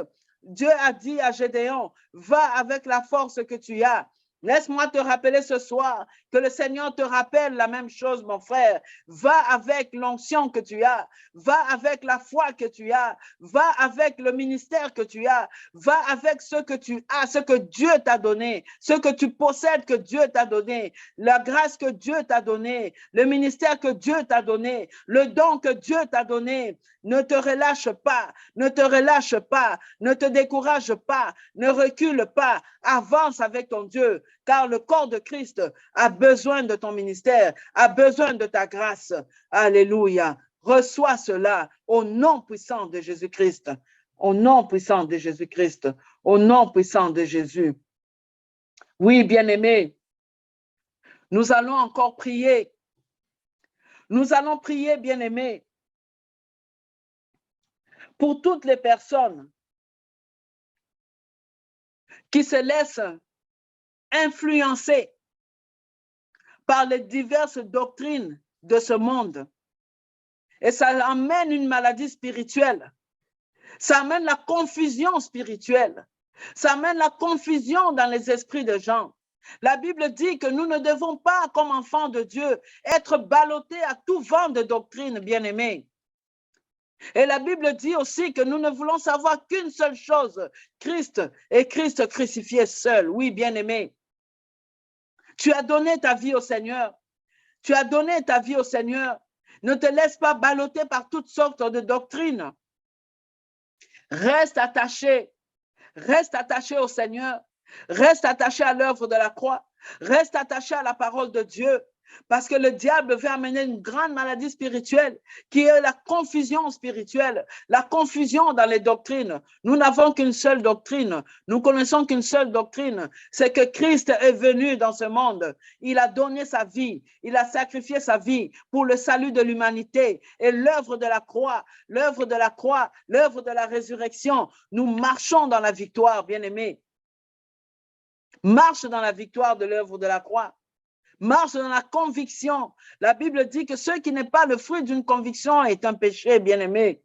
Dieu a dit à Gédéon, va avec la force que tu as. Laisse-moi te rappeler ce soir que le Seigneur te rappelle la même chose, mon frère. Va avec l'onction que tu as, va avec la foi que tu as, va avec le ministère que tu as, va avec ce que tu as, ce que Dieu t'a donné, ce que tu possèdes que Dieu t'a donné, la grâce que Dieu t'a donnée, le ministère que Dieu t'a donné, le don que Dieu t'a donné. Ne te relâche pas, ne te relâche pas, ne te décourage pas, ne recule pas, avance avec ton Dieu, car le corps de Christ a besoin de ton ministère, a besoin de ta grâce. Alléluia. Reçois cela au nom puissant de Jésus-Christ, au nom puissant de Jésus-Christ, au nom puissant de Jésus. Oui, bien-aimés, nous allons encore prier. Nous allons prier, bien-aimés, pour toutes les personnes qui se laissent influencer par les diverses doctrines de ce monde. Et ça amène une maladie spirituelle. Ça amène la confusion spirituelle. Ça amène la confusion dans les esprits des gens. La Bible dit que nous ne devons pas, comme enfants de Dieu, être ballottés à tout vent de doctrine, bien-aimés. Et la Bible dit aussi que nous ne voulons savoir qu'une seule chose, Christ et Christ crucifié seul. Oui, bien-aimé. Tu as donné ta vie au Seigneur. Tu as donné ta vie au Seigneur. Ne te laisse pas balloter par toutes sortes de doctrines. Reste attaché au Seigneur. Reste attaché à l'œuvre de la croix. Reste attaché à la parole de Dieu. Parce que le diable veut amener une grande maladie spirituelle qui est la confusion spirituelle, la confusion dans les doctrines. Nous n'avons qu'une seule doctrine, nous connaissons qu'une seule doctrine, c'est que Christ est venu dans ce monde. Il a donné sa vie, il a sacrifié sa vie pour le salut de l'humanité. Et l'œuvre de la croix, l'œuvre de la résurrection, nous marchons dans la victoire, bien-aimés. Marche dans la victoire de l'œuvre de la croix. Marche dans la conviction. La Bible dit que ce qui n'est pas le fruit d'une conviction est un péché, bien-aimé.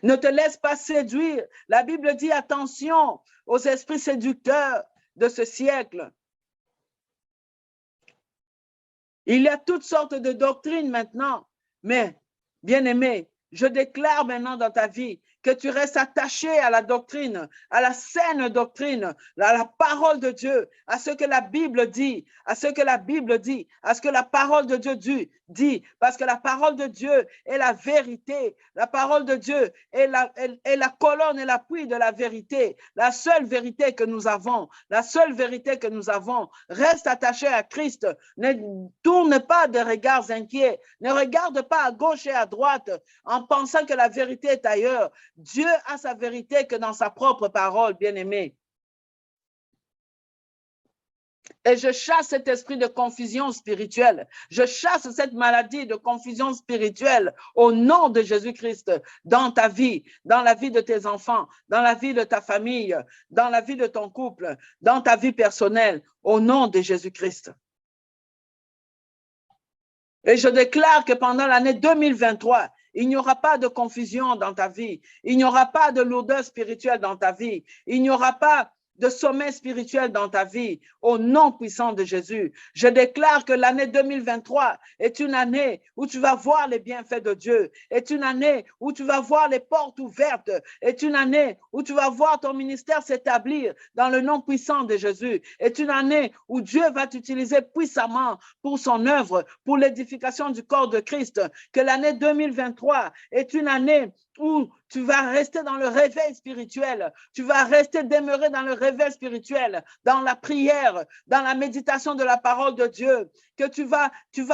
Ne te laisse pas séduire. La Bible dit attention aux esprits séducteurs de ce siècle. Il y a toutes sortes de doctrines maintenant, mais bien-aimé, je déclare maintenant dans ta vie que tu restes attaché à la doctrine, à la saine doctrine, à la parole de Dieu, à ce que la Bible dit, à ce que la Bible dit, à ce que la parole de Dieu dit, parce que la parole de Dieu est la vérité, la parole de Dieu est la colonne et l'appui de la vérité, la seule vérité que nous avons, la seule vérité que nous avons. Reste attaché à Christ, ne tourne pas de regards inquiets, ne regarde pas à gauche et à droite en pensant que la vérité est ailleurs. Dieu a sa vérité que dans sa propre parole, bien-aimé. Et je chasse cet esprit de confusion spirituelle. Je chasse cette maladie de confusion spirituelle au nom de Jésus-Christ dans ta vie, dans la vie de tes enfants, dans la vie de ta famille, dans la vie de ton couple, dans ta vie personnelle, au nom de Jésus-Christ. Et je déclare que pendant l'année 2023, il n'y aura pas de confusion dans ta vie. Il n'y aura pas de lourdeur spirituelle dans ta vie. Il n'y aura pas de sommet spirituel dans ta vie, au nom puissant de Jésus. Je déclare que l'année 2023 est une année où tu vas voir les bienfaits de Dieu, est une année où tu vas voir les portes ouvertes, est une année où tu vas voir ton ministère s'établir dans le nom puissant de Jésus, est une année où Dieu va t'utiliser puissamment pour son œuvre, pour l'édification du corps de Christ, que l'année 2023 est une année où tu vas rester dans le réveil spirituel, tu vas rester demeuré dans le réveil spirituel, dans la prière, dans la méditation de la parole de Dieu, que tu vas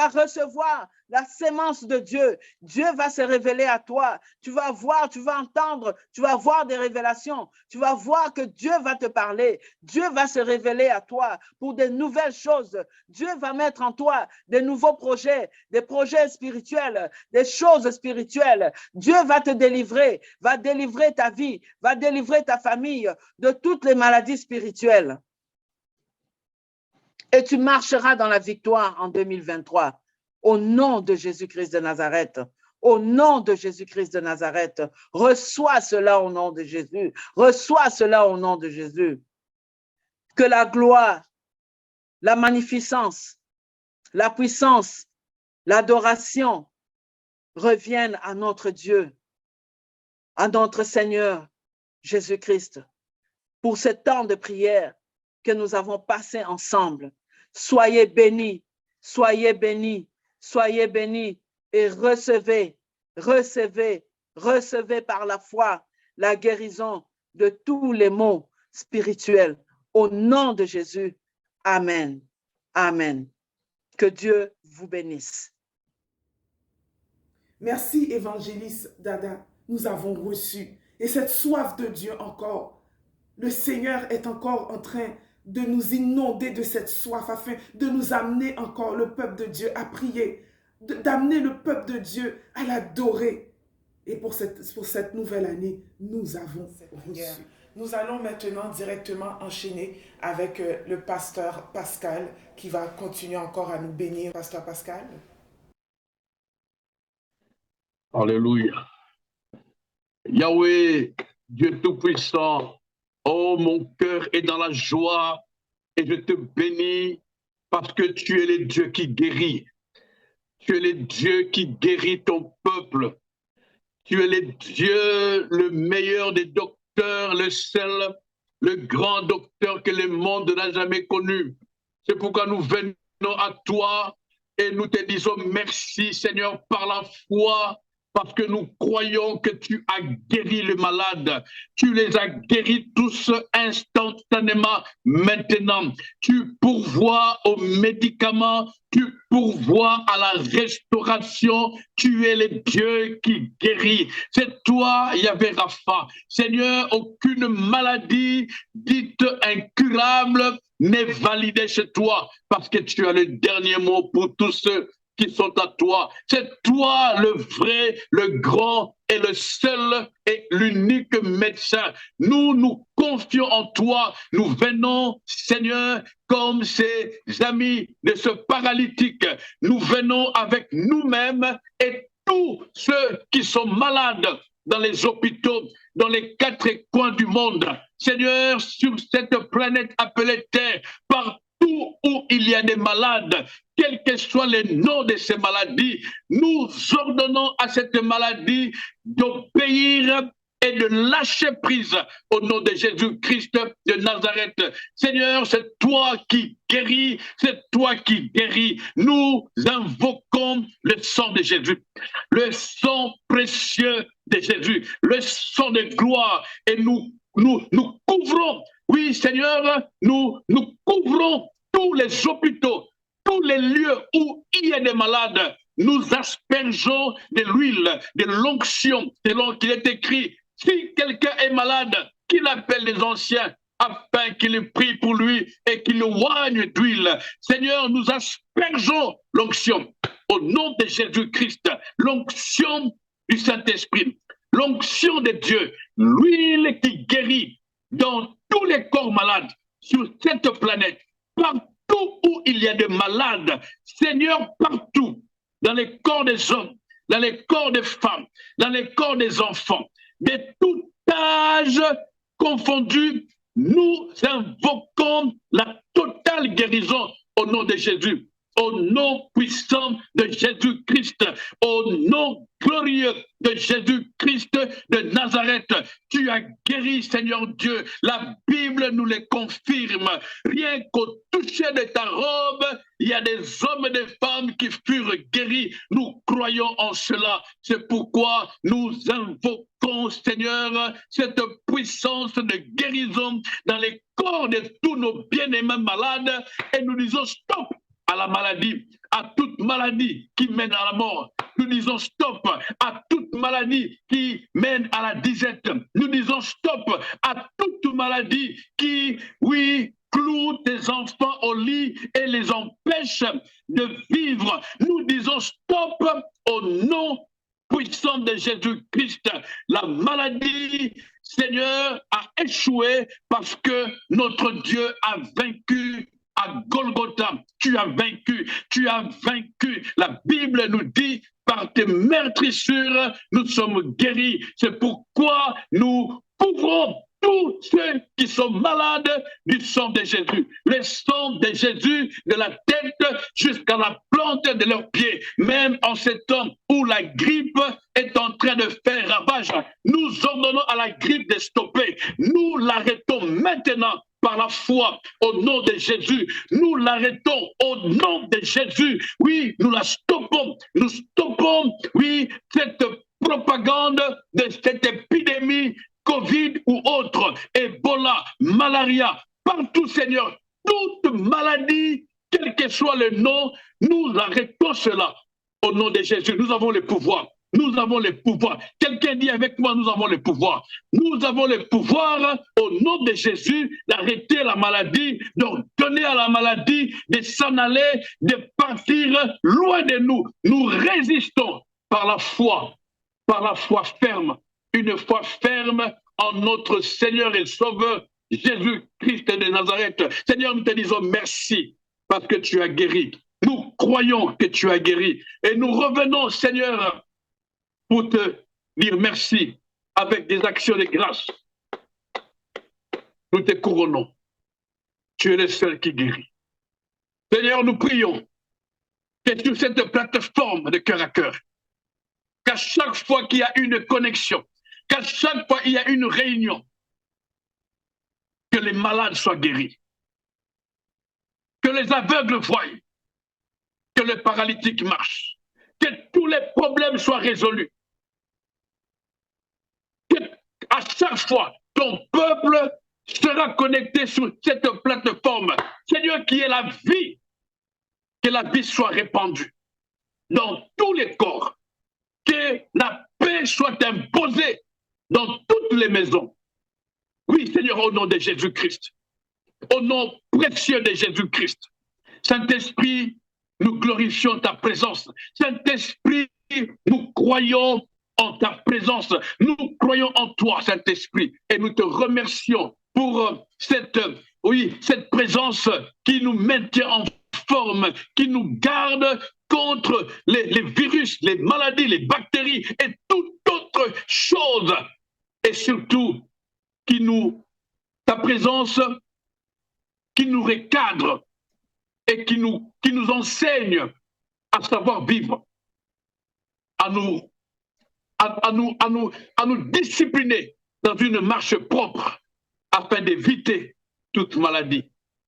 recevoir la sémence de Dieu. Dieu va se révéler à toi. Tu vas voir, tu vas entendre, tu vas voir des révélations. Tu vas voir que Dieu va te parler. Dieu va se révéler à toi pour des nouvelles choses. Dieu va mettre en toi des nouveaux projets, des projets spirituels, des choses spirituelles. Dieu va te délivrer, va délivrer ta vie, va délivrer ta famille de toutes les maladies spirituelles. Et tu marcheras dans la victoire en 2023. Au nom de Jésus-Christ de Nazareth, au nom de Jésus-Christ de Nazareth, reçois cela au nom de Jésus, reçois cela au nom de Jésus. Que la gloire, la magnificence, la puissance, l'adoration reviennent à notre Dieu, à notre Seigneur Jésus-Christ, pour ce temps de prière que nous avons passé ensemble. Soyez bénis, soyez bénis. Soyez bénis et recevez par la foi la guérison de tous les maux spirituels. Au nom de Jésus, Amen. Amen. Que Dieu vous bénisse. Merci, évangéliste Dada. Nous avons reçu. Et cette soif de Dieu encore, le Seigneur est encore en train de nous inonder de cette soif afin de nous amener encore le peuple de Dieu à prier, d'amener le peuple de Dieu à l'adorer. Et pour cette nouvelle année, nous avons reçu. Nous allons maintenant directement enchaîner avec le pasteur Pascal qui va continuer encore à nous bénir. Pasteur Pascal. Alléluia. Yahweh, Dieu Tout-Puissant, oh, mon cœur est dans la joie et je te bénis parce que tu es le Dieu qui guérit. Tu es le Dieu qui guérit ton peuple. Tu es le Dieu, le meilleur des docteurs, le seul, le grand docteur que le monde n'a jamais connu. C'est pourquoi nous venons à toi et nous te disons merci, Seigneur, par la foi, parce que nous croyons que tu as guéri les malades. Tu les as guéris tous instantanément maintenant. Tu pourvois aux médicaments, tu pourvois à la restauration. Tu es le Dieu qui guérit. C'est toi, Yahvé Rapha. Seigneur, aucune maladie dite incurable n'est validée chez toi parce que tu as le dernier mot pour tous ceux qui sont à toi. C'est toi le vrai, le grand et le seul et l'unique médecin. Nous nous confions en toi. Nous venons, Seigneur, comme ces amis de ce paralytique. Nous venons avec nous-mêmes et tous ceux qui sont malades dans les hôpitaux, dans les 4 coins du monde. Seigneur, sur cette planète appelée Terre, partout où il y a des malades, quel que soit le nom de ces maladies, nous ordonnons à cette maladie d'obéir et de lâcher prise au nom de Jésus-Christ de Nazareth. Seigneur, c'est toi qui guéris, c'est toi qui guéris. Nous invoquons le sang de Jésus, le sang précieux de Jésus, le sang de gloire, et nous couvrons, oui Seigneur, nous couvrons tous les hôpitaux, tous les lieux où il y a des malades. Nous aspergeons de l'huile, de l'onction, selon qu'il est écrit. Si quelqu'un est malade, qu'il appelle les anciens afin qu'ils prient pour lui et qu'ils le oignent d'huile. Seigneur, nous aspergeons l'onction au nom de Jésus-Christ, l'onction du Saint-Esprit, l'onction de Dieu, l'huile qui guérit dans tous les corps malades sur cette planète, partout où il y a des malades, Seigneur, partout, dans les corps des hommes, dans les corps des femmes, dans les corps des enfants, de tout âge confondu, nous invoquons la totale guérison au nom de Jésus, au nom puissant de Jésus-Christ, au nom glorieux de Jésus-Christ de Nazareth. Tu as guéri, Seigneur Dieu. La Bible nous le confirme. Rien qu'au toucher de ta robe, il y a des hommes et des femmes qui furent guéris. Nous croyons en cela. C'est pourquoi nous invoquons, Seigneur, cette puissance de guérison dans les corps de tous nos bien-aimés malades, et nous disons stop à la maladie, à toute maladie qui mène à la mort. Nous disons stop à toute maladie qui mène à la disette. Nous disons stop à toute maladie qui, oui, cloue tes enfants au lit et les empêche de vivre. Nous disons stop au nom puissant de Jésus-Christ. La maladie, Seigneur, a échoué parce que notre Dieu a vaincu à Golgotha. Tu as vaincu, tu as vaincu. La Bible nous dit, par tes meurtrissures, nous sommes guéris. C'est pourquoi nous couvrons tous ceux qui sont malades du sang de Jésus. Le sang de Jésus, de la tête jusqu'à la plante de leurs pieds. Même en ce temps où la grippe est en train de faire ravage, nous ordonnons à la grippe de stopper. Nous l'arrêtons maintenant par la foi au nom de Jésus. Nous l'arrêtons au nom de Jésus. Oui, nous la stoppons. Nous stoppons, oui, cette propagande de cette épidémie Covid ou autre, Ebola, malaria, partout, Seigneur, toute maladie, quel que soit le nom, nous arrêtons cela au nom de Jésus. Nous avons le pouvoir. Nous avons le pouvoir. Quelqu'un dit avec moi, nous avons le pouvoir. Nous avons le pouvoir, au nom de Jésus, d'arrêter la maladie, d'ordonner à la maladie de s'en aller, de partir loin de nous. Nous résistons par la foi ferme, une foi ferme en notre Seigneur et Sauveur, Jésus-Christ de Nazareth. Seigneur, nous te disons merci parce que tu as guéri. Nous croyons que tu as guéri. Et nous revenons, Seigneur, pour te dire merci avec des actions de grâce. Nous te couronnons. Tu es le seul qui guérit. Seigneur, nous prions que sur cette plateforme de cœur à cœur, qu'à chaque fois qu'il y a une connexion, qu'à chaque fois qu'il y a une réunion, que les malades soient guéris, que les aveugles voient, que les paralytiques marchent, que tous les problèmes soient résolus, à chaque fois, ton peuple sera connecté sur cette plateforme. Seigneur, qui est la vie, que la vie soit répandue dans tous les corps, que la paix soit imposée dans toutes les maisons. Oui, Seigneur, au nom de Jésus-Christ, au nom précieux de Jésus-Christ. Saint-Esprit, nous glorifions ta présence. Saint-Esprit, nous croyons en ta présence. Nous croyons en toi, Saint-Esprit, et nous te remercions pour cette présence qui nous maintient en forme, qui nous garde contre les virus, les maladies, les bactéries et toute autre chose. Et surtout, ta présence qui nous recadre et qui nous enseigne à savoir vivre, à nous discipliner dans une marche propre afin d'éviter toute maladie,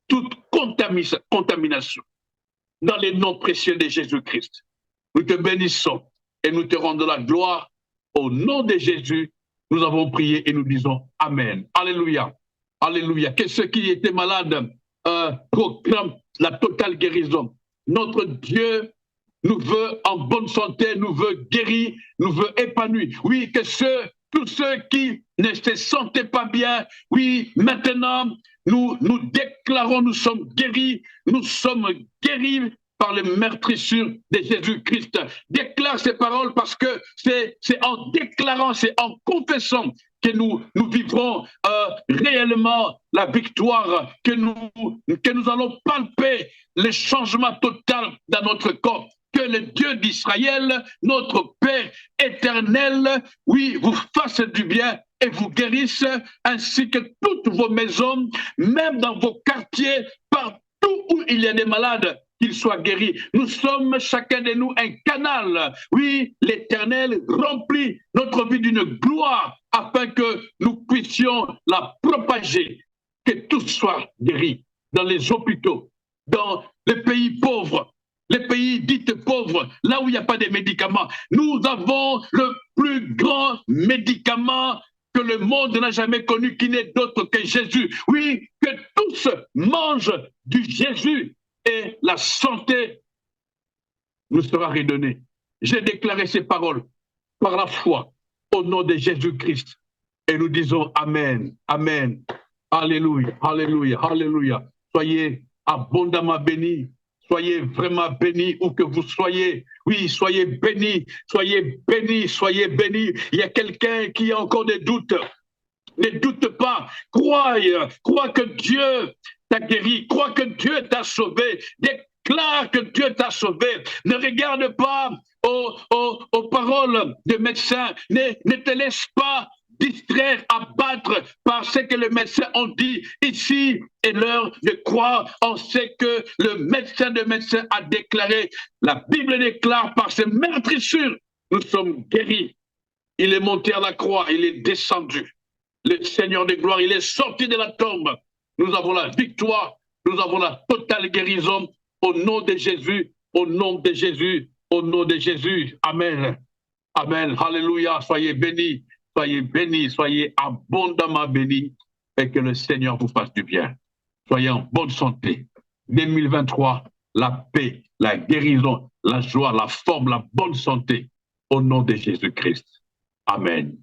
toute contamination. Dans les noms précieux de Jésus-Christ, nous te bénissons et nous te rendons la gloire. Au nom de Jésus, nous avons prié et nous disons Amen. Alléluia. Alléluia. Que ceux qui étaient malades proclament la totale guérison. Notre Dieu nous veut en bonne santé, nous veut guérir, nous veut épanouir. Oui, que tous ceux qui ne se sentaient pas bien, oui, maintenant, nous déclarons, nous sommes guéris par les meurtrissures de Jésus-Christ. Déclare ces paroles parce que c'est en déclarant, c'est en confessant que nous vivrons réellement la victoire, que nous allons palper le changement total dans notre corps. Que le Dieu d'Israël, notre Père éternel, oui, vous fasse du bien et vous guérisse, ainsi que toutes vos maisons, même dans vos quartiers, partout où il y a des malades, qu'ils soient guéris. Nous sommes, chacun de nous, un canal. Oui, l'Éternel remplit notre vie d'une gloire afin que nous puissions la propager, que tout soit guéri dans les hôpitaux, dans les pays pauvres, les pays dits pauvres, là où il n'y a pas de médicaments. Nous avons le plus grand médicament que le monde n'a jamais connu, qui n'est d'autre que Jésus. Oui, que tous mangent du Jésus et la santé nous sera redonnée. J'ai déclaré ces paroles par la foi au nom de Jésus-Christ et nous disons Amen, Amen, Alléluia, Alléluia, Alléluia. Soyez abondamment bénis. Soyez vraiment bénis où que vous soyez. Oui, soyez bénis, soyez bénis, soyez bénis. Il y a quelqu'un qui a encore des doutes. Ne doute pas. Crois que Dieu t'a guéri. Crois que Dieu t'a sauvé. Déclare que Dieu t'a sauvé. Ne regarde pas aux paroles des médecins. Ne te laisse pas distraire, abattre par ce que les médecins ont dit. Ici est l'heure de croire en ce que le médecin de médecins a déclaré. La Bible déclare par ses meurtrissures, nous sommes guéris. Il est monté à la croix, il est descendu. Le Seigneur de gloire, il est sorti de la tombe. Nous avons la victoire, nous avons la totale guérison au nom de Jésus, au nom de Jésus, au nom de Jésus. Amen. Amen. Alléluia. Soyez bénis. Soyez bénis, soyez abondamment bénis et que le Seigneur vous fasse du bien. Soyez en bonne santé. 2023, la paix, la guérison, la joie, la forme, la bonne santé au nom de Jésus-Christ. Amen.